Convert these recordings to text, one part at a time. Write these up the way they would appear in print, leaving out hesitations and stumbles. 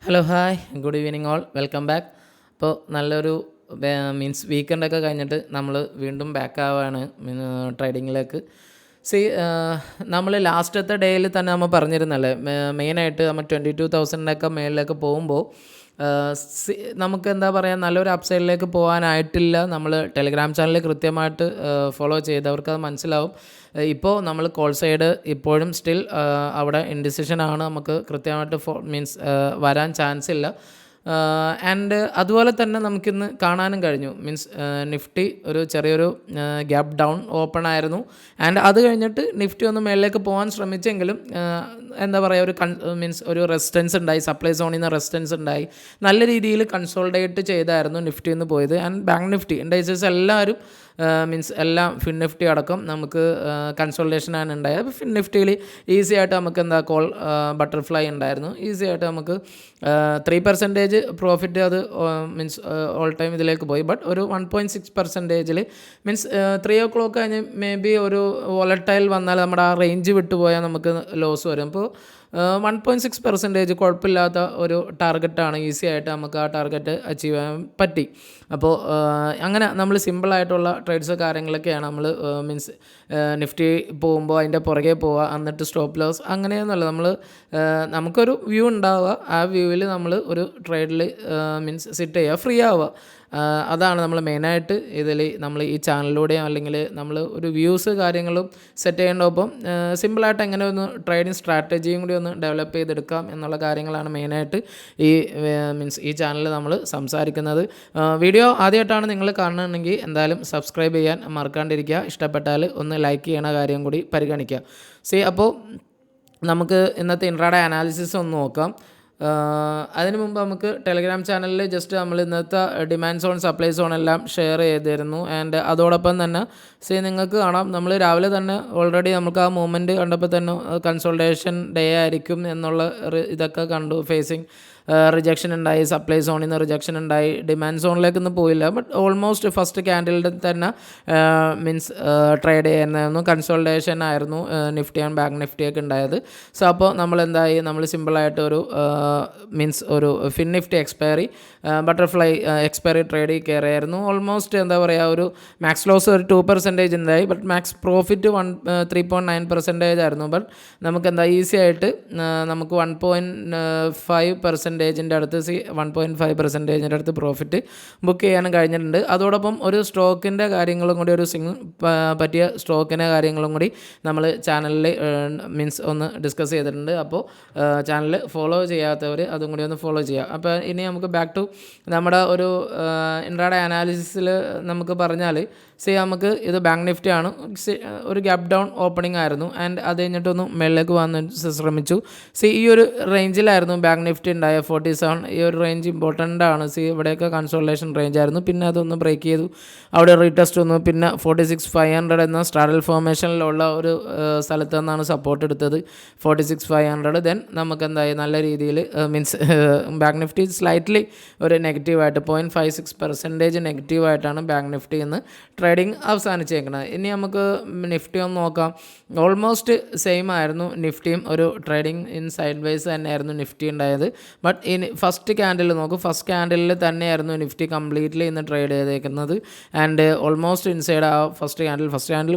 Hello hi good evening all welcome back. അപ്പോൾ നല്ലൊരു means വീക്കെൻഡൊക്കെ കഴിഞ്ഞിട്ട് നമ്മൾ വീണ്ടും ബാക്ക് ആവുകയാണ് ട്രേഡിങ്ങിലേക്ക്. സി നമ്മൾ ലാസ്റ്റത്തെ ഡേയിൽ തന്നെ നമ്മൾ പറഞ്ഞിരുന്നല്ലേ, മെയിനായിട്ട് നമ്മൾ 22,000 മേളിലേക്ക് പോകുമ്പോൾ നമുക്ക് എന്താ പറയുക, നല്ലൊരു അപ്സൈഡിലേക്ക് പോകാനായിട്ടില്ല. നമ്മൾ ടെലിഗ്രാം ചാനൽ കൃത്യമായിട്ട് ഫോളോ ചെയ്തവർക്ക് അത് മനസ്സിലാവും. ഇപ്പോൾ നമ്മൾ കോൾ സൈഡ് ഇപ്പോഴും സ്റ്റിൽ അവിടെ ഇൻഡിസിഷൻ ആണ്. നമുക്ക് കൃത്യമായിട്ട് മീൻസ് വരാൻ ചാൻസ് ഇല്ല. ആൻഡ് അതുപോലെ തന്നെ നമുക്കിന്ന് കാണാനും കഴിഞ്ഞു. മീൻസ് നിഫ്റ്റി ഒരു ചെറിയൊരു ഗ്യാപ്പ് ഡൗൺ ഓപ്പൺ ആയിരുന്നു. ആൻഡ് അത് കഴിഞ്ഞിട്ട് നിഫ്റ്റി ഒന്ന് മേളിലേക്ക് പോകാൻ ശ്രമിച്ചെങ്കിലും എന്താ പറയുക, ഒരു മീൻസ് ഒരു റെസിസ്റ്റൻസ് ഉണ്ടായി, സപ്ലൈ സോണിൽ നിന്ന് റെസിസ്റ്റൻസ് ഉണ്ടായി. നല്ല രീതിയിൽ കൺസോൾഡേറ്റ് ചെയ്തായിരുന്നു നിഫ്റ്റി എന്ന് പോയത്. ആൻഡ് ബാങ്ക് നിഫ്റ്റി ഇൻഡൈസസ് എല്ലാവരും മീൻസ് എല്ലാം ഫിൻ നിഫ്റ്റി അടക്കം നമുക്ക് കൺസോൾട്ടേഷനാണ് ഉണ്ടായത്. അപ്പോൾ ഫിൻ നിഫ്റ്റിയിൽ ഈസി ആയിട്ട് നമുക്ക് എന്താ കോൾ ബട്ടർഫ്ലൈ ഉണ്ടായിരുന്നു. ഈസി ആയിട്ട് നമുക്ക് 3% പ്രോഫിറ്റ് അത് മീൻസ് ഓൾ ടൈം ഇതിലേക്ക് പോയി. ബട്ട് ഒരു 1.6% മീൻസ് 3 o'clock കഴിഞ്ഞ് മേ ബി ഒരു വോളറ്റൈൽ വന്നാൽ നമ്മുടെ ആ റേഞ്ച് വിട്ടുപോയാൽ നമുക്ക് ലോസ് വരും. അപ്പോൾ 1.6% കുഴപ്പമില്ലാത്ത ഒരു ടാർഗറ്റാണ്. ഈസി ആയിട്ട് നമുക്ക് ആ ടാർഗറ്റ് അച്ചീവ് ചെയ്യാൻ പറ്റി. അപ്പോൾ അങ്ങനെ നമ്മൾ സിമ്പിളായിട്ടുള്ള ട്രേഡ്സ് കാര്യങ്ങളൊക്കെയാണ് നമ്മൾ മീൻസ് നിഫ്റ്റി പോകുമ്പോൾ അതിൻ്റെ പുറകെ പോവുക, എന്നിട്ട് സ്റ്റോപ്പ് ലോസ് അങ്ങനെയൊന്നുമല്ല. നമുക്കൊരു വ്യൂ ഉണ്ടാവുക, ആ വ്യൂവിൽ നമ്മൾ ഒരു ട്രേഡിൽ മീൻസ് സിറ്റ് ചെയ്യുക, ഫ്രീ ആവുക. അതാണ് നമ്മൾ മെയിനായിട്ട് ഇതിൽ നമ്മൾ ഈ ചാനലിലൂടെയും അല്ലെങ്കിൽ നമ്മൾ ഒരു വ്യൂസ് കാര്യങ്ങളും സെറ്റ് ചെയ്യേണ്ടതൊപ്പം സിമ്പിളായിട്ട് എങ്ങനെ ഒന്ന് ട്രേഡിങ് സ്ട്രാറ്റജിയും കൂടി ഒന്ന് ഡെവലപ്പ് ചെയ്തെടുക്കാം എന്നുള്ള കാര്യങ്ങളാണ് മെയിനായിട്ട് ഈ മീൻസ് ഈ ചാനലിൽ നമ്മൾ സംസാരിക്കുന്നത്. വീഡിയോ ആദ്യമായിട്ടാണ് നിങ്ങൾ കാണുന്നുണ്ടെങ്കിൽ എന്തായാലും സബ്സ്ക്രൈബ് ചെയ്യാൻ മറക്കാണ്ടിരിക്കുക. ഇഷ്ടപ്പെട്ടാൽ ഒന്ന് ലൈക്ക് ചെയ്യണ കാര്യം കൂടി പരിഗണിക്കുക. അപ്പോൾ നമുക്ക് ഇന്നത്തെ ഇൻട്രാഡേ അനാലിസിസ് ഒന്ന് നോക്കാം. അതിന് മുമ്പ് നമുക്ക് ടെലിഗ്രാം ചാനലിൽ ജസ്റ്റ് നമ്മൾ ഇന്നത്തെ ഡിമാൻഡ് സോൺ സപ്ലൈ സോൺ എല്ലാം ഷെയർ ചെയ്തിരുന്നു. ആൻഡ് അതോടൊപ്പം തന്നെ നിങ്ങൾക്ക് കാണാം, നമ്മൾ രാവിലെ തന്നെ ഓൾറെഡി നമുക്ക് ആ മൂവ്മെൻറ്റ് കണ്ടപ്പോൾ തന്നെ കൺസോൾട്ടേഷൻ ഡേ ആയിരിക്കും എന്നുള്ള ഇതൊക്കെ കണ്ടു. ഫേസിങ് റിജക്ഷൻ ഉണ്ടായി, സപ്ലൈ സോണിൽ നിന്ന് റിജക്ഷൻ ഉണ്ടായി, ഡിമാൻഡ് സോണിലേക്കൊന്നും പോയില്ല. ബട്ട് ഓൾമോസ്റ്റ് ഫസ്റ്റ് ക്യാൻഡിലിൻ്റെ തന്നെ മീൻസ് ട്രേഡ് ചെയ്യുന്നതായിരുന്നു, കൺസോൾട്ടേഷൻ ആയിരുന്നു നിഫ്റ്റി ആൻഡ് ബാങ്ക് നിഫ്റ്റിയൊക്കെ ഉണ്ടായത്. സോ അപ്പോൾ നമ്മളെന്തായി, നമ്മൾ സിമ്പിളായിട്ട് ഒരു മീൻസ് ഒരു fin Nifty expiry butterfly expiry ട്രേഡിൽ കയറിയായിരുന്നു. ഓൾമോസ്റ്റ് എന്താ പറയുക, ഒരു മാക്സ് ലോസ് ഒരു 2% ഉണ്ടായി. ബട്ട് മാക്സ് പ്രോഫിറ്റ് 3.9% ആയിരുന്നു. ബട്ട് നമുക്ക് എന്താ ഈസി ആയിട്ട് നമുക്ക് 1.5% അടുത്ത് 1.5% അടുത്ത് പ്രോഫിറ്റ് ബുക്ക് ചെയ്യാനും കഴിഞ്ഞിട്ടുണ്ട്. അതോടൊപ്പം ഒരു സ്റ്റോക്കിൻ്റെ കാര്യങ്ങളും കൂടി, ഒരു പറ്റിയ സ്റ്റോക്കിൻ്റെ കാര്യങ്ങളും കൂടി നമ്മൾ ചാനലിൽ മീൻസ് ഒന്ന് ഡിസ്കസ് ചെയ്തിട്ടുണ്ട്. അപ്പോൾ ചാനൽ ഫോളോ ചെയ്യാത്തവർ അതും കൂടി ഒന്ന് ഫോളോ ചെയ്യുക. അപ്പോൾ ഇനി നമുക്ക് ബാക്ക് ടു നമ്മുടെ ഒരു ഇൻട്രാഡേ അനാലിസിസിൽ നമുക്ക് പറഞ്ഞാൽ നമുക്ക് ഇത് ബാങ്ക് നിഫ്റ്റി ആണ്. ഒരു ഗ്യാപ്പ് ഡൗൺ ഓപ്പണിംഗ് ആയിരുന്നു. ആൻഡ് അത് കഴിഞ്ഞിട്ടൊന്ന് മേളിലേക്ക് വന്ന് ശ്രമിച്ചു. ഈ ഒരു റേഞ്ചിലായിരുന്നു ബാങ്ക് നിഫ്റ്റി ഉണ്ടായ 47. ഈ ഒരു റേഞ്ച് ഇമ്പോർട്ടൻ്റ് ആണ്. ഇവിടെയൊക്കെ കൺസോൾട്ടേഷൻ റേഞ്ച് ആയിരുന്നു. പിന്നെ അതൊന്ന് ബ്രേക്ക് ചെയ്തു, അവിടെ റീടെസ്റ്റ് വന്നു. പിന്നെ 46,500 എന്ന സ്ട്രാഡൽ ഫോർമേഷനിലുള്ള ഒരു സ്ഥലത്ത് നിന്നാണ് സപ്പോർട്ട് എടുത്തത്, 46,500. ദെൻ നമുക്ക് എന്തായി, നല്ല രീതിയിൽ മീൻസ് ബാങ്ക് നിഫ്റ്റി സ്ലൈറ്റ്ലി ഒരു നെഗറ്റീവായിട്ട് 0.56% നെഗറ്റീവായിട്ടാണ് ബാങ്ക് നിഫ്റ്റി ഇന്ന് ട്രേഡിങ് അവസാനിച്ചേക്കുന്നത്. ഇനി നമുക്ക് നിഫ്റ്റി ഒന്ന് നോക്കാം. ഓൾമോസ്റ്റ് സെയിം ആയിരുന്നു നിഫ്റ്റിയും. ഒരു ട്രേഡിങ് ഇൻ സൈഡ് വൈസ് തന്നെയായിരുന്നു നിഫ്റ്റി ഉണ്ടായത്. ബട്ട് ഇനി ഫസ്റ്റ് ക്യാൻഡിൽ നോക്കും, ഫസ്റ്റ് ക്യാൻഡിലിൽ തന്നെയായിരുന്നു നിഫ്റ്റി കംപ്ലീറ്റ്ലി ഇന്ന് ട്രേഡ് ചെയ്തേക്കുന്നത്. ആൻഡ് ഓൾമോസ്റ്റ് ഇൻസൈഡ് ആ ഫസ്റ്റ് ക്യാൻഡിൽ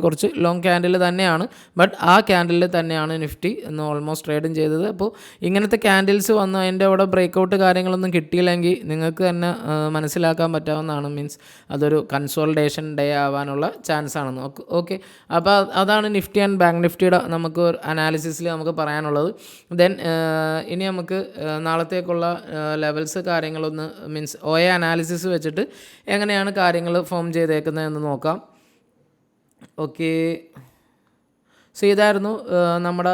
കുറച്ച് ലോങ് ക്യാൻഡിൽ തന്നെയാണ്. ബട്ട് ആ ക്യാൻഡിലിൽ തന്നെയാണ് നിഫ്റ്റി ഇന്ന് ഓൾമോസ്റ്റ് ട്രേഡും ചെയ്തത്. അപ്പോൾ ഇങ്ങനത്തെ ക്യാൻഡിൽസ് വന്ന് അതിൻ്റെ അവിടെ ബ്രേക്കൗട്ട് കാര്യങ്ങളൊന്നും കിട്ടിയില്ലെങ്കിൽ നിങ്ങൾക്ക് തന്നെ മനസ്സിലാക്കാൻ പറ്റാവുന്നതാണ്. മീൻസ് അതൊരു കൺസോൾട്ടേഷൻ ഡേ ആവാനുള്ള ചാൻസ് ആണെന്ന്. ഓക്കെ, അപ്പോൾ അതാണ് നിഫ്റ്റി ആൻഡ് ബാങ്ക് നിഫ്റ്റിയുടെ നമുക്ക് അനാലിസിസിൽ നമുക്ക് പറയാനുള്ളത്. ദെൻ ഇനി നമുക്ക് നാളത്തേക്കുള്ള ലെവൽസ് കാര്യങ്ങളൊന്ന് മീൻസ് OA അനാലിസിസ് വെച്ചിട്ട് എങ്ങനെയാണ് കാര്യങ്ങൾ ഫോം ചെയ്തേക്കുന്നതെന്ന് നോക്കാം. ഓക്കെ, ഇതായിരുന്നു നമ്മുടെ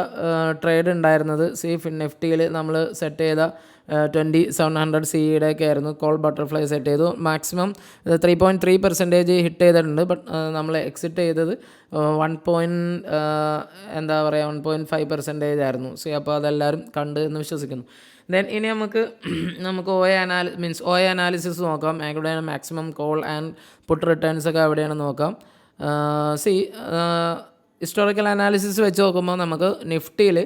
ട്രേഡ് ഉണ്ടായിരുന്നത്. ഫിൻ നിഫ്റ്റിയിൽ നമ്മൾ സെറ്റ് ചെയ്ത 2700 CEയുടെയൊക്കെ ആയിരുന്നു കോൾ ബട്ടർഫ്ലൈ സെറ്റ് ചെയ്തു. മാക്സിമം 3.3% ഹിറ്റ് ചെയ്തിട്ടുണ്ട്. ബട്ട് നമ്മൾ എക്സിറ്റ് ചെയ്തത് 1.5% ആയിരുന്നു. അപ്പോൾ അതെല്ലാവരും കണ്ട് എന്ന് വിശ്വസിക്കുന്നു. ദെൻ ഇനി നമുക്ക് OA അനാലിസിസ് നോക്കാം. എവിടെയാണ് maximum call and puttu returns ഒക്കെ എവിടെയാണ് നോക്കാം. ഹിസ്റ്റോറിക്കൽ അനാലിസിസ് വെച്ച് നോക്കുമ്പോൾ നമുക്ക് നിഫ്റ്റിയിൽ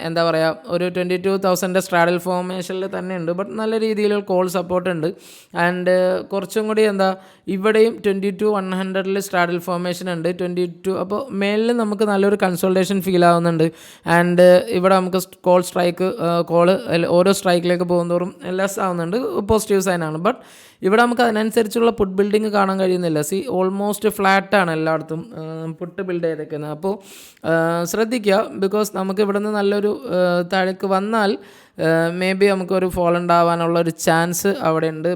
എന്താ പറയുക, ഒരു 22,000 സ്ട്രാഡൽ ഫോർമേഷനിൽ തന്നെ ഉണ്ട്. ബട്ട് നല്ല രീതിയിലുള്ള കോൾ സപ്പോർട്ട് ഉണ്ട്. ആൻഡ് കുറച്ചും കൂടി ഇവിടെയും 22,100 സ്ട്രാഡൽ ഫോർമേഷൻ ഉണ്ട്. 22 അപ്പോൾ മേളിൽ നമുക്ക് നല്ലൊരു കൺസോൾട്ടേഷൻ ഫീൽ ആവുന്നുണ്ട്. ആൻഡ് ഇവിടെ നമുക്ക് കോള് ഓരോ സ്ട്രൈക്കിലേക്ക് പോകുന്നതോറും ലെസ് ആവുന്നുണ്ട്. പോസിറ്റീവ് സൈനാണ്. ബട്ട് ഇവിടെ നമുക്ക് അതിനനുസരിച്ചുള്ള പുട്ട് ബിൽഡിങ് കാണാൻ കഴിയുന്നില്ല. ഓൾമോസ്റ്റ് ഫ്ലാറ്റാണ് എല്ലായിടത്തും പുട്ട് ബിൽഡ് ചെയ്തേക്കുന്നത്. അപ്പോൾ ശ്രദ്ധിക്കുക, ബിക്കോസ് നമുക്ക് ഇവിടെ നിന്ന് നല്ലൊരു താഴേക്ക് വന്നാൽ മേ ബി നമുക്കൊരു ഫോൾ ഉണ്ടാവാനുള്ള ഒരു ചാൻസ് അവിടെ ഉണ്ട്.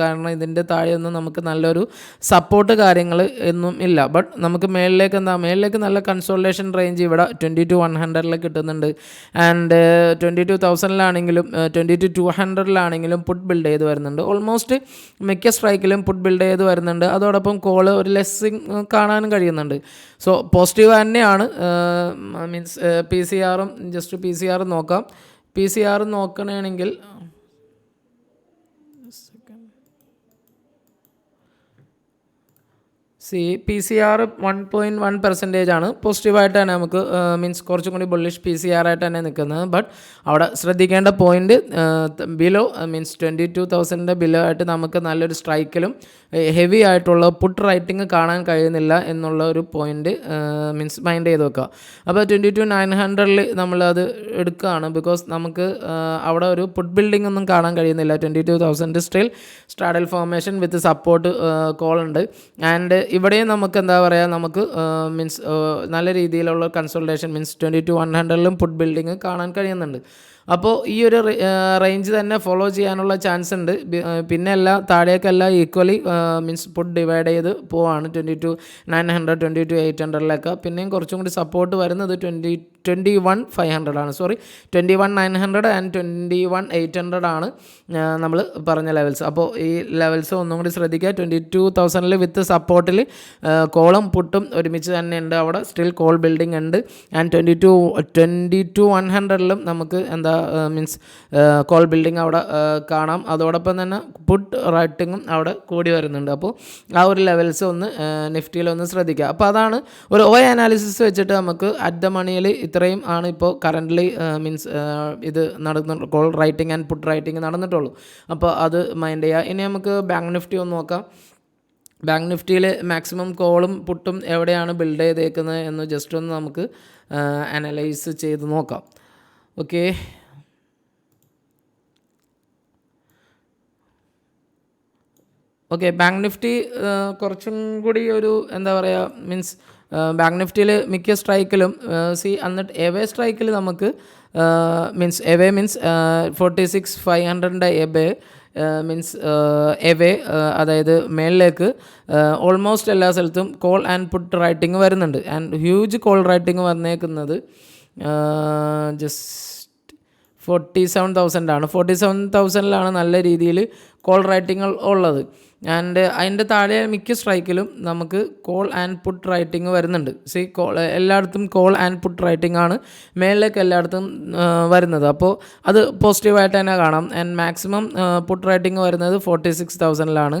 കാരണം ഇതിൻ്റെ താഴെയൊന്നും നമുക്ക് നല്ലൊരു സപ്പോർട്ട് കാര്യങ്ങൾ ഒന്നും ഇല്ല. ബട്ട് നമുക്ക് മേളിലേക്ക് നല്ല കൺസോൾട്ടേഷൻ റേഞ്ച് ഇവിടെ 22,100 കിട്ടുന്നുണ്ട്. ആൻഡ് 22,000 22,200 പുട്ട് ബിൽഡ് ചെയ്ത് വരുന്നുണ്ട്. ഓൾമോസ്റ്റ് മിക്ക സ്ട്രൈക്കിലും പുട്ട് ബിൽഡ് ചെയ്ത് വരുന്നുണ്ട്. അതോടൊപ്പം കോള് ഒരു ലെസ്സിങ് കാണാനും കഴിയുന്നുണ്ട്. സോ പോസിറ്റീവ് തന്നെയാണ്. മീൻസ് PCR നോക്കാം. PCR നോക്കണമെങ്കിൽ PCR 1.1% ആണ്. പോസിറ്റീവായിട്ട് തന്നെ നമുക്ക് മീൻസ് കുറച്ചും കൂടി ബുള്ളിഷ് PCR ആയിട്ട് തന്നെ നിൽക്കുന്നത്. ബട്ട് അവിടെ ശ്രദ്ധിക്കേണ്ട പോയിന്റ് ബിലോ മീൻസ് 22,000 ബിലോ ആയിട്ട് നമുക്ക് നല്ലൊരു സ്ട്രൈക്കിലും ഹെവി ആയിട്ടുള്ള പുട്ട് റൈറ്റിംഗ് കാണാൻ കഴിയുന്നില്ല എന്നുള്ള ഒരു പോയിന്റ് മീൻസ് മൈൻഡ് ചെയ്ത് വെക്കുക. അപ്പോൾ 22,900 നമ്മളത് എടുക്കുകയാണ്. ബിക്കോസ് നമുക്ക് അവിടെ ഒരു പുട്ട് ബിൽഡിംഗ് ഒന്നും കാണാൻ കഴിയുന്നില്ല. 22,000 still straddle formation with support call ഉണ്ട്. ആൻഡ് ഇവിടെയും നമുക്ക് നമുക്ക് മീൻസ് നല്ല രീതിയിലുള്ള കൺസോൾട്ടേഷൻ മീൻസ് 22,100 പുട്ട് ബിൽഡിങ് കാണാൻ കഴിയുന്നുണ്ട്. അപ്പോൾ ഈ ഒരു റേഞ്ച് തന്നെ ഫോളോ ചെയ്യാനുള്ള ചാൻസ് ഉണ്ട്. പിന്നെ താഴേക്കെല്ലാം ഈക്വലി മീൻസ് പുട്ട് ഡിവൈഡ് ചെയ്ത് പോവാണ് 22,900 22,800 പിന്നെയും കുറച്ചും കൂടി സപ്പോർട്ട് വരുന്നത് 21,500 ആണ്. 21,900 ആൻഡ് 21,800 ആണ് നമ്മൾ പറഞ്ഞ ലെവൽസ്. അപ്പോൾ ഈ ലെവൽസ് ഒന്നും കൂടി ശ്രദ്ധിക്കുക. 22,000 വിത്ത് സപ്പോർട്ടിൽ കോളും പുട്ടും ഒരുമിച്ച് തന്നെ ഉണ്ട്. അവിടെ സ്റ്റിൽ കോൾ ബിൽഡിംഗ് ഉണ്ട്. ആൻഡ് 22,100 നമുക്ക് മീൻസ് കോൾ ബിൽഡിംഗ് അവിടെ കാണാം. അതോടൊപ്പം തന്നെ പുട്ട് റൈറ്റിങ്ങും അവിടെ കൂടി വരുന്നുണ്ട്. അപ്പോൾ ആ ഒരു ലെവൽസ് നിഫ്റ്റിയിലൊന്ന് ശ്രദ്ധിക്കുക. അപ്പോൾ അതാണ് ഒരു അനാലിസിസ് വെച്ചിട്ട് നമുക്ക് അറ്റ് ദ മണിയിൽ ഇത്രയും ആണ് ഇപ്പോൾ കറൻ്റ്ലി മീൻസ് ഇത് call writing and put writing നടന്നിട്ടുള്ളൂ. അപ്പോൾ അത് മൈൻഡ് ചെയ്യുക. ഇനി നമുക്ക് ബാങ്ക് നിഫ്റ്റി ഒന്ന് നോക്കാം. ബാങ്ക് നിഫ്റ്റിയിൽ മാക്സിമം കോളും പുട്ടും എവിടെയാണ് ബിൽഡ് ചെയ്തേക്കുന്നത് എന്ന് ജസ്റ്റ് ഒന്ന് നമുക്ക് അനലൈസ് ചെയ്ത് നോക്കാം. ഓക്കെ, ബാങ്ക് നിഫ്റ്റി കുറച്ചും കൂടി ഒരു മീൻസ് ബാങ്ക് നിഫ്റ്റിയിൽ മിക്ക സ്ട്രൈക്കിലും എന്നിട്ട് എവേ സ്ട്രൈക്കിൽ നമുക്ക് മീൻസ് 46,500 എബേ മീൻസ് എവേ, അതായത് മേളിലേക്ക് ഓൾമോസ്റ്റ് എല്ലാ സ്ഥലത്തും കോൾ ആൻഡ് പുട്ട് റൈറ്റിംഗ് വരുന്നുണ്ട്. ആൻഡ് ഹ്യൂജ് കോൾ റൈറ്റിംഗ് വന്നേക്കുന്നത് ജസ്റ്റ് 47,000 ആണ്. 47,000 നല്ല രീതിയിൽ കോൾ റൈറ്റിംഗ് ഉള്ളത്. ആൻഡ് അതിൻ്റെ താഴെ മിക്ക സ്ട്രൈക്കിലും നമുക്ക് കോൾ ആൻഡ് പുട്ട് റൈറ്റിംഗ് വരുന്നുണ്ട്. എല്ലായിടത്തും കോൾ ആൻഡ് പുട്ട് റൈറ്റിംഗ് ആണ് മേളിലേക്ക് എല്ലായിടത്തും വരുന്നത്. അപ്പോൾ അത് പോസിറ്റീവായിട്ട് തന്നെ കാണാം. ആൻഡ് മാക്സിമം പുട്ട് റൈറ്റിംഗ് വരുന്നത് 46,000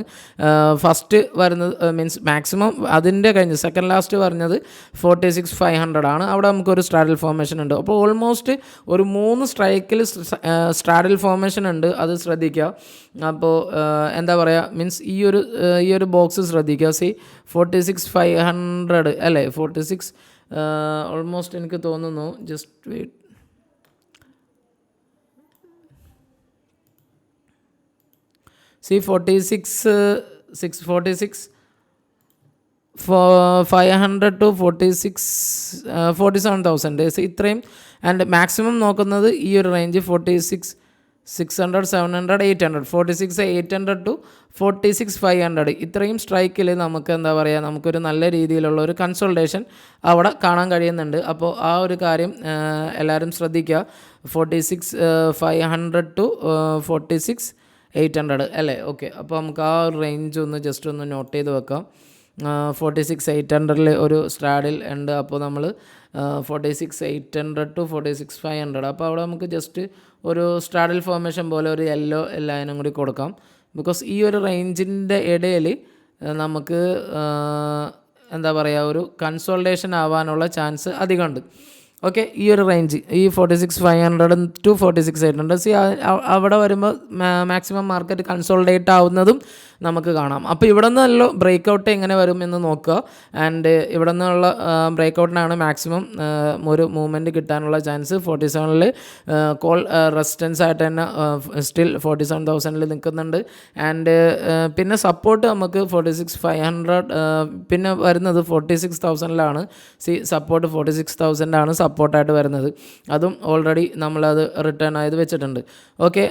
ഫസ്റ്റ് വരുന്നത് മീൻസ് മാക്സിമം അതിൻ്റെ കഴിഞ്ഞ് സെക്കൻഡ് ലാസ്റ്റ് പറഞ്ഞത് 46,500 ആണ്. അവിടെ നമുക്കൊരു സ്ട്രാഡൽ ഫോർമേഷൻ ഉണ്ട്. അപ്പോൾ ഓൾമോസ്റ്റ് ഒരു 3 സ്ട്രൈക്കിൽ സ്ട്രാഡൽ ഫോർമേഷൻ ഉണ്ട്. അത് ശ്രദ്ധിക്കുക. അപ്പോൾ മീൻസ് ഈ ഒരു ബോക്സ് ശ്രദ്ധിക്കുക. 46,500 അല്ലേ, 46 ഓൾമോസ്റ്റ് എനിക്ക് തോന്നുന്നു. ജസ്റ്റ് വെയിറ്റ്, 500 to 47,000 ഇത്രയും. ആൻഡ് മാക്സിമം നോക്കുന്നത് ഈ ഒരു റേഞ്ച് 46,600 700 800 46,800 to 46,500 ഇത്രയും സ്ട്രൈക്കിൽ നമുക്ക് നമുക്കൊരു നല്ല രീതിയിലുള്ള ഒരു കൺസോൾട്ടേഷൻ അവിടെ കാണാൻ കഴിയുന്നുണ്ട്. അപ്പോൾ ആ ഒരു കാര്യം എല്ലാവരും ശ്രദ്ധിക്കുക. 46,500 to 46,800 അല്ലേ. ഓക്കെ, അപ്പോൾ നമുക്ക് ആ ഒരു റേഞ്ച് ജസ്റ്റ് ഒന്ന് നോട്ട് ചെയ്ത് വെക്കാം. 46,800 ഒരു സ്ട്രാഡിൽ ഉണ്ട്. അപ്പോൾ നമ്മൾ 46,800 to 46,500. അപ്പോൾ അവിടെ നമുക്ക് ജസ്റ്റ് ഒരു സ്ട്രാഡിൽ ഫോർമേഷൻ പോലെ ഒരു യെല്ലോ ലൈനും കൂടി കൊടുക്കാം. ബിക്കോസ് ഈ ഒരു റേഞ്ചിൻ്റെ ഇടയിൽ നമുക്ക് ഒരു കൺസോൾട്ടേഷൻ ആവാനുള്ള ചാൻസ് അധികമുണ്ട്. ഓക്കെ, ഈ ഒരു റേഞ്ച് ഈ 46,500 to 46,800 സി അവിടെ വരുമ്പോൾ മാക്സിമം മാർക്കറ്റ് കൺസോൾഡേറ്റ് ആവുന്നതും നമുക്ക് കാണാം. അപ്പോൾ ഇവിടെ നിന്നല്ലോ ബ്രേക്ക് ഔട്ട് എങ്ങനെ വരും എന്ന് നോക്കുക. ആൻഡ് ഇവിടെ നിന്നുള്ള ബ്രേക്ക് ഔട്ടിനാണ് മാക്സിമം ഒരു മൂവ്മെൻറ്റ് കിട്ടാനുള്ള ചാൻസ്. 47ൽ കോൾ റെസിസ്റ്റൻസ് ആയിട്ട് തന്നെ സ്റ്റിൽ 47,000 നിൽക്കുന്നുണ്ട്. ആൻഡ് പിന്നെ സപ്പോർട്ട് നമുക്ക് 46,500, പിന്നെ വരുന്നത് 46,000 സപ്പോർട്ട് 46,000 സപ്പോർട്ടായിട്ട് വരുന്നത്. അതും ഓൾറെഡി നമ്മളത് റിട്ടേൺ ആയത് വെച്ചിട്ടുണ്ട്. ഓക്കെ,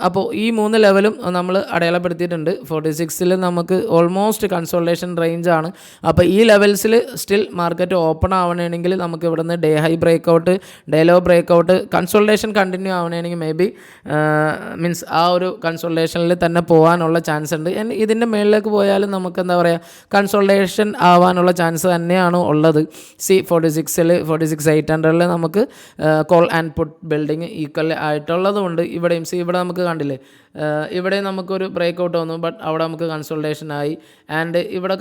അപ്പോൾ ഈ 3 ലെവലും നമ്മൾ അടയാളപ്പെടുത്തിയിട്ടുണ്ട്. 46ൽ നമുക്ക് ഓൾമോസ്റ്റ് കൺസോൾട്ടേഷൻ റേഞ്ചാണ്. അപ്പോൾ ഈ ലെവൽസിൽ സ്റ്റിൽ മാർക്കറ്റ് ഓപ്പൺ ആവണമെങ്കിൽ നമുക്ക് ഇവിടുന്ന് day high breakout, day low breakout, consolidation continue ആവണമെങ്കിൽ മേ ബി മീൻസ് ആ ഒരു കൺസോൾട്ടേഷനിൽ തന്നെ പോകാനുള്ള ചാൻസ് ഉണ്ട്. ഇതിൻ്റെ മേളിലേക്ക് പോയാലും നമുക്ക് എന്താ പറയുക, കൺസോൾട്ടേഷൻ ആവാനുള്ള ചാൻസ് തന്നെയാണ് ഉള്ളത്. 46,800 നമുക്ക് call and put building equal ആയിട്ടുള്ളതുകൊണ്ട് ഇവിടെയും ഇവിടെ നമുക്ക് കണ്ടില്ലേ, ഇവിടെ നമുക്കൊരു ബ്രേക്കൗട്ട് വന്നു, ബട്ട് അവിടെ നമുക്ക് കൺസോൾട്ടേഷൻ ആയി. ആൻഡ് ഇവിടെ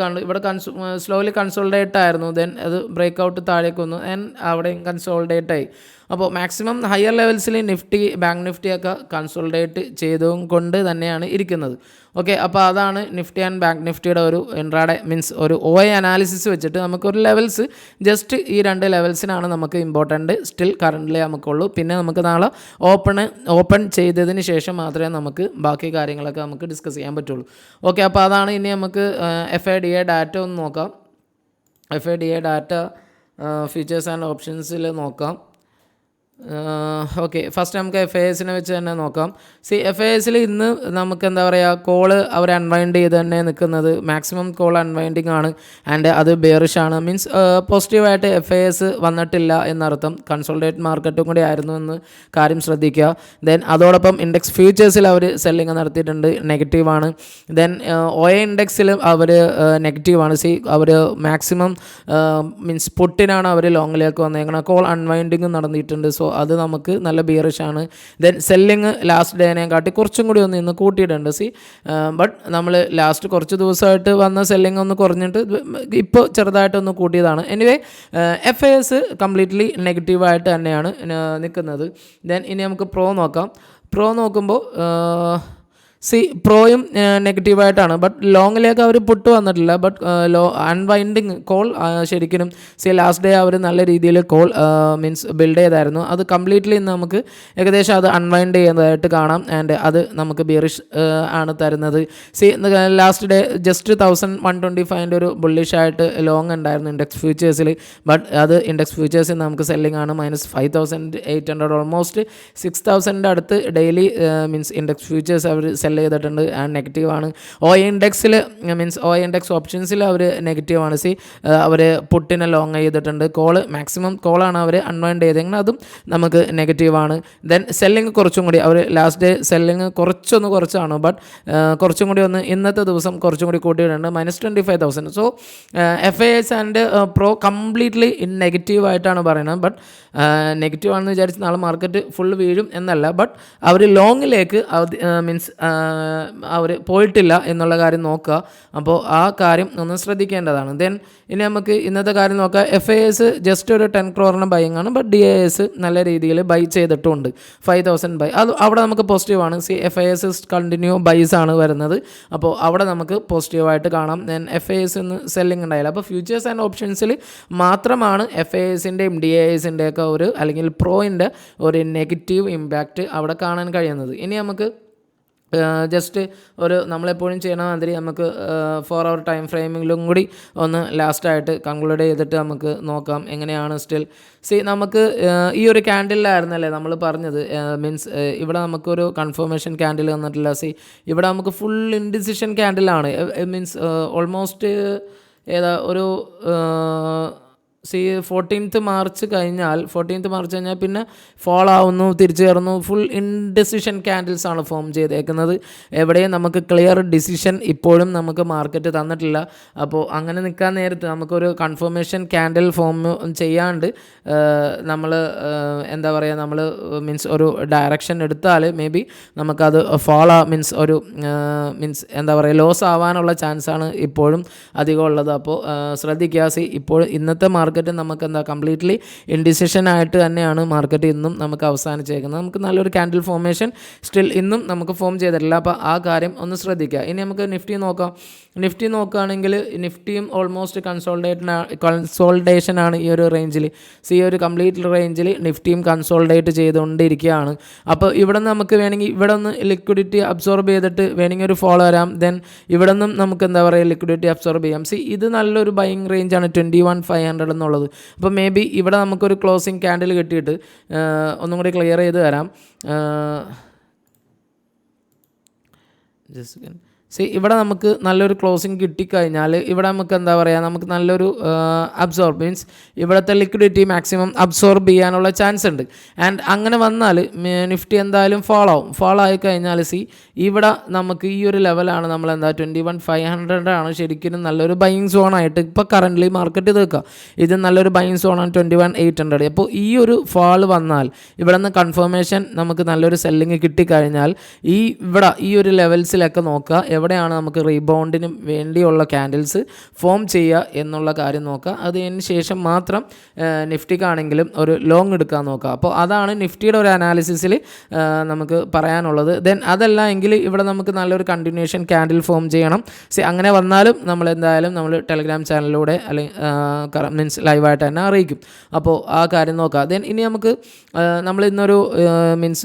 സ്ലോലി കൺസോൾട്ടേറ്റ് ആയിരുന്നു, ദെൻ അത് ബ്രേക്കൗട്ട് താഴേക്ക് വന്നു, ആൻഡ് അവിടെയും കൺസോൾട്ടേറ്റ് ആയി. അപ്പോൾ മാക്സിമം ഹയർ ലെവൽസിൽ നിഫ്റ്റി, ബാങ്ക് നിഫ്റ്റിയൊക്കെ കൺസോൾട്ടേറ്റ് ചെയ്തും കൊണ്ട് തന്നെയാണ് ഇരിക്കുന്നത്. ഓക്കെ, അപ്പോൾ അതാണ് നിഫ്റ്റി ആൻഡ് ബാങ്ക് നിഫ്റ്റിയുടെ ഒരു ഇൻട്രാഡേ മീൻസ് ഒരു OI അനാലിസിസ് വെച്ചിട്ട് നമുക്കൊരു ലെവൽസ്, ജസ്റ്റ് ഈ 2 ലെവൽസിനാണ് നമുക്ക് ഇമ്പോർട്ടൻറ്റ് സ്റ്റിൽ കറൻ്റ്ലി നമുക്കുള്ളൂ. പിന്നെ നമുക്ക് നാളെ ഓപ്പൺ ചെയ്തതിന് ശേഷം മാത്രമേ നമുക്ക് ബാക്കി കാര്യങ്ങളൊക്കെ നമുക്ക് ഡിസ്കസ് ചെയ്യാൻ പറ്റുള്ളൂ. ഓക്കെ, അപ്പോൾ അതാണ്. ഇനി നമുക്ക് FIDA ഡാറ്റ ഒന്ന് നോക്കാം. FIDA ഡാറ്റ ഫീച്ചേഴ്സ് ആൻഡ് ഓപ്ഷൻസിൽ നോക്കാം. ഓക്കെ, ഫസ്റ്റ് നമുക്ക് FISനെ വെച്ച് തന്നെ നോക്കാം. FISൽ ഇന്ന് നമുക്ക് എന്താ പറയുക, കോള് അവർ അൺവൈൻഡ് ചെയ്ത് തന്നെ നിൽക്കുന്നത്, മാക്സിമം കോൾ അൺവൈൻഡിങ് ആണ്. ആൻഡ് അത് ബെയറിഷ് ആണ്, മീൻസ് പോസിറ്റീവായിട്ട് FIS വന്നിട്ടില്ല എന്നർത്ഥം. കൺസോൾട്ടേറ്റ് മാർക്കറ്റും കൂടി ആയിരുന്നു എന്ന് കാര്യം ശ്രദ്ധിക്കുക. ദെൻ അതോടൊപ്പം ഇൻഡെക്സ് ഫ്യൂച്ചേഴ്സിൽ അവർ സെല്ലിങ് നടത്തിയിട്ടുണ്ട്, നെഗറ്റീവാണ്. ദെൻ OI ഇൻഡെക്സിൽ അവർ നെഗറ്റീവാണ്. അവർ മാക്സിമം മീൻസ് പുട്ടിനാണ് അവർ ലോങ്ങിലേക്ക് വന്നേക്കുന്നത്. കോൾ അൺവൈൻഡിങ്ങും നടന്നിട്ടുണ്ട്. സോ അത് നമുക്ക് നല്ല ബിയറിഷാണ്. ദെൻ സെല്ലിങ് ലാസ്റ്റ് ഡേനെ കാട്ടി കുറച്ചും കൂടി ഒന്ന് ഇന്ന് കൂട്ടിയിട്ടുണ്ട്. ബട്ട് നമ്മൾ ലാസ്റ്റ് കുറച്ച് ദിവസമായിട്ട് വന്ന സെല്ലിങ് ഒന്ന് കുറഞ്ഞിട്ട് ഇപ്പോൾ ചെറുതായിട്ടൊന്ന് കൂട്ടിയതാണ്. എനിവേ FIS കംപ്ലീറ്റ്ലി നെഗറ്റീവായിട്ട് തന്നെയാണ് നിൽക്കുന്നത്. ദെൻ ഇനി നമുക്ക് പ്രോ നോക്കാം. പ്രോ നോക്കുമ്പോൾ പ്രോയും നെഗറ്റീവായിട്ടാണ്, ബട്ട് ലോങ്ങിലേക്ക് അവർ പുട്ട് വന്നിട്ടില്ല. ബട്ട് അൺവൈൻഡിങ് കോൾ ശരിക്കും ലാസ്റ്റ് ഡേ അവർ നല്ല രീതിയിൽ കോൾ മീൻസ് ബിൽഡ് ചെയ്തായിരുന്നു. അത് കംപ്ലീറ്റ്ലി ഇന്ന് നമുക്ക് ഏകദേശം അത് അൺവൈൻഡ് ചെയ്യുന്നതായിട്ട് കാണാം. ആൻഡ് അത് നമുക്ക് ബിയറിഷ് ആണ് തരുന്നത്. ലാസ്റ്റ് ഡേ ജസ്റ്റ് 1,125 ഒരു ബുള്ളിഷായിട്ട് ലോങ് ഉണ്ടായിരുന്നു ഇൻഡെക്സ് ഫ്യൂച്ചേഴ്സിൽ. ബട്ട് അത് ഇൻഡെക്സ് ഫ്യൂച്ചേഴ്സിൽ നമുക്ക് സെല്ലിംഗ് ആണ് -5,800, ഓൾമോസ്റ്റ് 6,000 അടുത്ത് ഡെയിലി മീൻസ് ഇൻഡെക്സ് ഫ്യൂച്ചേഴ്സ് അവർ ചെയ്തിട്ടുണ്ട്. ആൻഡ് നെഗറ്റീവാണ്. OI ഇൻഡെക്സിൽ മീൻസ് OI ഇൻഡെക്സ് ഓപ്ഷൻസിൽ അവർ നെഗറ്റീവാണ്. അവർ പുട്ടിനെ ലോങ് ചെയ്തിട്ടുണ്ട്. മാക്സിമം കോളാണ് അവർ അൺവൈൻഡ് ചെയ്തെങ്കിൽ അതും നമുക്ക് നെഗറ്റീവാണ്. ദെൻ സെല്ലിങ് കുറച്ചും കൂടി അവർ ലാസ്റ്റ് ഡേ സെല്ലിങ് കുറച്ചാണ്, ബട്ട് കുറച്ചും കൂടി ഒന്ന് ഇന്നത്തെ ദിവസം കുറച്ചും കൂടി കൂട്ടിയിട്ടുണ്ട്, -25,000. So FIS and pro completely നെഗറ്റീവായിട്ടാണ് പറയുന്നത്. ബട്ട് നെഗറ്റീവാണെന്ന് വിചാരിച്ച് നാളെ മാർക്കറ്റ് ഫുൾ വീഴും എന്നല്ല, ബട്ട് അവർ ലോങ്ങിലേക്ക് മീൻസ് അവർ പോയിട്ടില്ല എന്നുള്ള കാര്യം നോക്കുക. അപ്പോൾ ആ കാര്യം ഒന്ന് ശ്രദ്ധിക്കേണ്ടതാണ്. ദെൻ ഇനി നമുക്ക് ഇന്നത്തെ കാര്യം നോക്കാം. FIS ജസ്റ്റ് ഒരു 10 crore ബൈങ് ആണ്, ബട്ട് DIS നല്ല രീതിയിൽ ബൈ ചെയ്തിട്ടുണ്ട്, 5,000 ബൈ. അത് അവിടെ നമുക്ക് പോസിറ്റീവാണ്. FIS കണ്ടിന്യൂ ബൈസ് ആണ് വരുന്നത്. അപ്പോൾ അവിടെ നമുക്ക് പോസിറ്റീവായിട്ട് കാണാം. ദെൻ FIS സെല്ലിംഗ് ഉണ്ടായില്ല. അപ്പോൾ ഫ്യൂച്ചേഴ്സ് ആൻഡ് ഓപ്ഷൻസിൽ മാത്രമാണ് FISൻ്റെയും DISൻ്റെ ഒക്കെ ഒരു അല്ലെങ്കിൽ പ്രോയിൻ്റെ ഒരു നെഗറ്റീവ് ഇമ്പാക്റ്റ് അവിടെ കാണാൻ കഴിയുന്നത്. ഇനി നമുക്ക് ജസ്റ്റ് ഒരു നമ്മളെപ്പോഴും ചെയ്യണ മാതിരി നമുക്ക് 4 hour ടൈം ഫ്രെയിമിലും കൂടി ഒന്ന് ലാസ്റ്റായിട്ട് കൺക്ലൂഡ് ചെയ്തിട്ട് നമുക്ക് നോക്കാം എങ്ങനെയാണ് സ്റ്റിൽ. നമുക്ക് ഈ ഒരു ക്യാൻഡിലായിരുന്നല്ലേ നമ്മൾ പറഞ്ഞത്, മീൻസ് ഇവിടെ നമുക്കൊരു കൺഫർമേഷൻ ക്യാൻഡിൽ വന്നിട്ടില്ല. ഇവിടെ നമുക്ക് ഫുൾ ഇൻഡിസിഷൻ ക്യാൻഡിലാണ്. മീൻസ് ഓൾമോസ്റ്റ് ഒരു 14th മാർച്ച് കഴിഞ്ഞാൽ പിന്നെ ഫോൾ ആവുന്നു, തിരിച്ചു കയറുന്നു. ഫുൾ ഇൻഡെസിഷൻ ക്യാൻഡിൽസ് ആണ് ഫോം ചെയ്തേക്കുന്നത്. എവിടെയും നമുക്ക് ക്ലിയർ ഡിസിഷൻ ഇപ്പോഴും നമുക്ക് മാർക്കറ്റ് തന്നിട്ടില്ല. അപ്പോൾ അങ്ങനെ നിൽക്കാൻ നേരത്ത് നമുക്കൊരു കൺഫർമേഷൻ ക്യാൻഡിൽ ഫോം ചെയ്യാണ്ട് നമ്മൾ എന്താ പറയുക, നമ്മൾ മീൻസ് ഒരു ഡയറക്ഷൻ എടുത്താൽ മേ ബി നമുക്കത് മീൻസ് എന്താ പറയുക ലോസ് ആവാനുള്ള ചാൻസാണ് ഇപ്പോഴും അധികം ഉള്ളത്. അപ്പോൾ ശ്രദ്ധിക്കുക. ഇപ്പോൾ ഇന്നത്തെ മാർക്കറ്റ് മാർക്കറ്റ് നമുക്ക് എന്താ കംപ്ലീറ്റ്ലി ഇൻഡിസിഷൻ ആയിട്ട് തന്നെയാണ് മാർക്കറ്റ് ഇന്നും നമുക്ക് അവസാനിച്ചേക്കുന്നത്. നമുക്ക് നല്ലൊരു ക്യാൻഡിൽ ഫോർമേഷൻ സ്റ്റിൽ ഇന്നും നമുക്ക് ഫോം ചെയ്തിട്ടില്ല. അപ്പോൾ ആ കാര്യം ഒന്ന് ശ്രദ്ധിക്കുക. ഇനി നമുക്ക് നിഫ്റ്റി നോക്കാം. നിഫ്റ്റി നോക്കുകയാണെങ്കിൽ നിഫ്റ്റിയും ഓൾമോസ്റ്റ് കൺസോൾട്ടേഷനാണ് ഈ ഒരു റേഞ്ചിൽ. ഈ ഒരു കംപ്ലീറ്റ് റേഞ്ചിൽ നിഫ്റ്റിയും കൺസോൾട്ടേറ്റ് ചെയ്തുകൊണ്ടിരിക്കുകയാണ്. അപ്പോൾ ഇവിടെ നിന്ന് നമുക്ക് വേണമെങ്കിൽ ഇവിടെ നിന്ന് ലിക്വിഡിറ്റി അബ്സോർബ് ചെയ്തിട്ട് വേണമെങ്കിൽ ഒരു ഫോളോ വരാം. ദെൻ ഇവിടെ നിന്നും നമുക്ക് എന്താ പറയുക ലിക്വിഡിറ്റി അബ്സോർബ് ചെയ്യാം. ഇത് നല്ലൊരു ബൈയിങ് റേഞ്ചാണ് 21,500 എന്നുള്ളത്. അപ്പോൾ മേ ബി ഇവിടെ നമുക്കൊരു ക്ലോസിങ് ക്യാൻഡിൽ കിട്ടിയിട്ട് ഒന്നും കൂടി ക്ലിയർ ചെയ്ത് തരാം. ഇവിടെ നമുക്ക് നല്ലൊരു ക്ലോസിങ് കിട്ടിക്കഴിഞ്ഞാൽ ഇവിടെ നമുക്ക് എന്താ പറയുക നമുക്ക് നല്ലൊരു അബ്സോർബ് മീൻസ് ഇവിടുത്തെ ലിക്വിഡിറ്റി മാക്സിമം അബ്സോർബ് ചെയ്യാനുള്ള ചാൻസ് ഉണ്ട്. ആൻഡ് അങ്ങനെ വന്നാൽ നിഫ്റ്റി എന്തായാലും ഫോളോ ആയിക്കഴിഞ്ഞാൽ ഇവിടെ നമുക്ക് ഈ ഒരു ലെവലാണ് നമ്മൾ എന്താ 21,500 ആണ് ശരിക്കും നല്ലൊരു ബൈയിങ് സോണായിട്ട് ഇപ്പോൾ കറൻ്റ്ലി മാർക്കറ്റ് നിൽക്കുക. ഇത് നല്ലൊരു ബൈയിങ് സോണാണ് 21,800. അപ്പോൾ ഈ ഒരു ഫാൾ വന്നാൽ ഇവിടെ നിന്ന് കൺഫർമേഷൻ നമുക്ക് നല്ലൊരു സെല്ലിങ് കിട്ടിക്കഴിഞ്ഞാൽ ഈ ഒരു ലെവൽസിലൊക്കെ നോക്കുക എവിടെയാണ് നമുക്ക് റീബൗണ്ടിന് വേണ്ടിയുള്ള ക്യാൻഡിൽസ് ഫോം ചെയ്യുക എന്നുള്ള കാര്യം നോക്കുക. അതിന് ശേഷം മാത്രം നിഫ്റ്റിക്കാണെങ്കിലും ഒരു ലോങ് എടുക്കാൻ നോക്കുക. അപ്പോൾ അതാണ് നിഫ്റ്റിയുടെ ഒരു അനാലിസിസിൽ നമുക്ക് പറയാനുള്ളത്. ദെൻ അതല്ല എങ്കിൽ ഇവിടെ നമുക്ക് നല്ലൊരു കണ്ടിന്യൂഷൻ ക്യാൻഡിൽ ഫോം ചെയ്യണം. അങ്ങനെ വന്നാലും നമ്മൾ ടെലിഗ്രാം ചാനലിലൂടെ അല്ലെങ്കിൽ മീൻസ് ലൈവായിട്ട് തന്നെ അറിയിക്കും. അപ്പോൾ ആ കാര്യം നോക്കുക. ദെൻ ഇനി നമുക്ക് നമ്മൾ ഇന്നൊരു മീൻസ്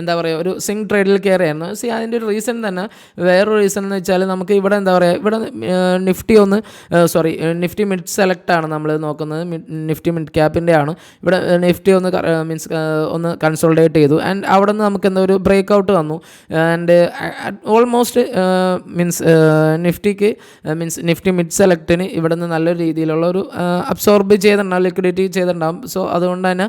എന്താ പറയുക ഒരു സിംഗ് ട്രേഡിൽ കയറി ആയിരുന്നു. അതിൻ്റെ ഒരു റീസൺ തന്നെ വേറൊരു റീസൺ എന്ന് വെച്ചാൽ നമുക്ക് ഇവിടെ എന്താ പറയുക ഇവിടെ നിഫ്റ്റി മിഡ് സെലക്ട് ആണ് നമ്മൾ നോക്കുന്നത്. നിഫ്റ്റി മിഡ് ക്യാപ്പിൻ്റെ ആണ്. ഇവിടെ നിഫ്റ്റി ഒന്ന് കൺസോൾട്ടേറ്റ് ചെയ്തു. ആൻഡ് അവിടെ നിന്ന് നമുക്ക് എന്താ ഒരു ബ്രേക്ക് ഔട്ട് വന്നു. ആൻഡ് ഓൾമോസ്റ്റ് നിഫ്റ്റി മിഡ് സെലക്റ്റിന് ഇവിടെ നിന്ന് നല്ലൊരു രീതിയിലുള്ള ഒരു അബ്സോർബ് ചെയ്തിട്ടുണ്ടാകും, ലിക്വിഡിറ്റി ചെയ്തിട്ടുണ്ടാകും. സോ അതുകൊണ്ട് തന്നെ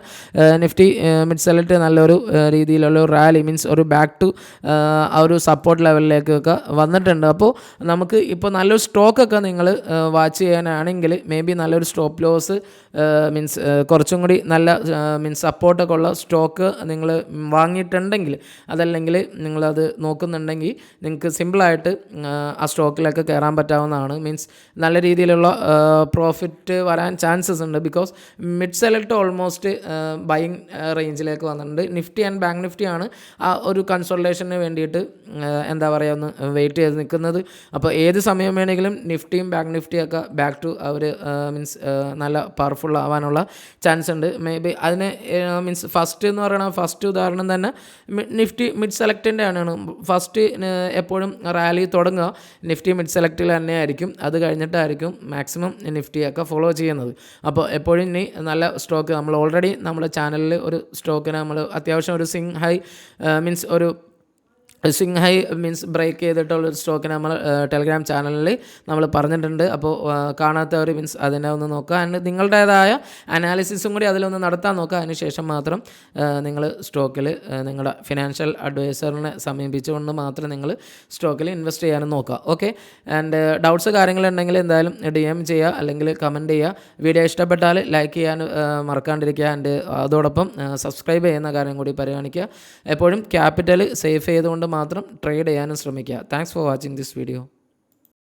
നിഫ്റ്റി മിഡ് സെലക്ട് നല്ലൊരു രീതിയിലുള്ള ഒരു റാലി ഒരു ബാക്ക് ടു ആ ഒരു സപ്പോർട്ട് ലെവലിലേക്കൊക്കെ വന്നിട്ടുണ്ട്. അപ്പോൾ നമുക്ക് ഇപ്പോൾ നല്ലൊരു സ്റ്റോക്കൊക്കെ നിങ്ങൾ വാച്ച് ചെയ്യാനാണെങ്കിൽ മേ ബി നല്ലൊരു സ്റ്റോപ്പ് ലോസ് കുറച്ചും കൂടി നല്ല സപ്പോർട്ടൊക്കെ ഉള്ള സ്റ്റോക്ക് നിങ്ങൾ വാങ്ങിയിട്ടുണ്ടെങ്കിൽ അതല്ലെങ്കിൽ നിങ്ങളത് നോക്കുന്നുണ്ടെങ്കിൽ നിങ്ങൾക്ക് സിമ്പിളായിട്ട് ആ സ്റ്റോക്കിലൊക്കെ കയറാൻ പറ്റാവുന്നതാണ്. നല്ല രീതിയിലുള്ള പ്രോഫിറ്റ് വരാൻ ചാൻസസ് ഉണ്ട്. Because mid select almost buying റേഞ്ചിലേക്ക് വന്നിട്ടുണ്ട്. നിഫ്റ്റി ആൻഡ് ബാങ്ക് നിഫ്റ്റിയാണ് ആ ഒരു കൺസോൾട്ടേഷന് വേണ്ടിയിട്ട് എന്താ പറയുക ഒന്ന് വെയിറ്റ് ചെയ്ത് നിൽക്കുന്നത്. അപ്പോൾ ഏത് സമയം വേണമെങ്കിലും നിഫ്റ്റിയും ബാങ്ക് നിഫ്റ്റിയൊക്കെ ബാക്ക് ടു അവർ നല്ല പവർഫുൾ ആവാനുള്ള ചാൻസ് ഉണ്ട്. മേ ബി അതിന് ഫസ്റ്റ് എന്ന് പറയുന്നത് ഫസ്റ്റ് ഉദാഹരണം തന്നെ നിഫ്റ്റി മിഡ് സെലക്റ്റിൻ്റെ ആണ്. ഫസ്റ്റ് എപ്പോഴും റാലി തുടങ്ങുക നിഫ്റ്റി മിഡ് സെലക്റ്റിൽ തന്നെ ആയിരിക്കും. അത് കഴിഞ്ഞിട്ടായിരിക്കും മാക്സിമം നിഫ്റ്റിയൊക്കെ ഫോളോ ചെയ്യുന്നത്. അപ്പോൾ എപ്പോഴും ഇനി നല്ല സ്റ്റോക്ക് നമ്മൾ ഓൾറെഡി നമ്മുടെ ചാനലിൽ ഒരു സ്റ്റോക്കിന് നമ്മൾ അത്യാവശ്യം ഒരു സ്വിംഗ് ഹൈ ബ്രേക്ക് ചെയ്തിട്ടുള്ളൊരു സ്റ്റോക്കിന് നമ്മൾ ടെലിഗ്രാം ചാനലിൽ നമ്മൾ പറഞ്ഞിട്ടുണ്ട്. അപ്പോൾ കാണാത്തവർ അതിനെ ഒന്ന് നോക്കുക. ആൻഡ് നിങ്ങളുടേതായ അനാലിസിസും കൂടി അതിലൊന്ന് നടത്താൻ നോക്കുക. അതിനുശേഷം മാത്രം നിങ്ങൾ സ്റ്റോക്കിൽ നിങ്ങളുടെ ഫിനാൻഷ്യൽ അഡ്വൈസറിനെ സമീപിച്ചുകൊണ്ട് മാത്രം നിങ്ങൾ സ്റ്റോക്കിൽ ഇൻവെസ്റ്റ് ചെയ്യാനും നോക്കുക. ഓക്കെ. ആൻഡ് ഡൗട്ട്സ് കാര്യങ്ങളുണ്ടെങ്കിൽ എന്തായാലും DM ചെയ്യുക അല്ലെങ്കിൽ കമൻറ്റ് ചെയ്യുക. വീഡിയോ ഇഷ്ടപ്പെട്ടാൽ ലൈക്ക് ചെയ്യാൻ മറക്കാണ്ടിരിക്കുക. ആൻഡ് അതോടൊപ്പം സബ്സ്ക്രൈബ് ചെയ്യുന്ന കാര്യം കൂടി പരിഗണിക്കുക. എപ്പോഴും ക്യാപിറ്റൽ സേഫ് ചെയ്തുകൊണ്ട് മാത്രം ട്രേഡ് ചെയ്യാനും ശ്രമിക്കുക. Thanks for watching this video.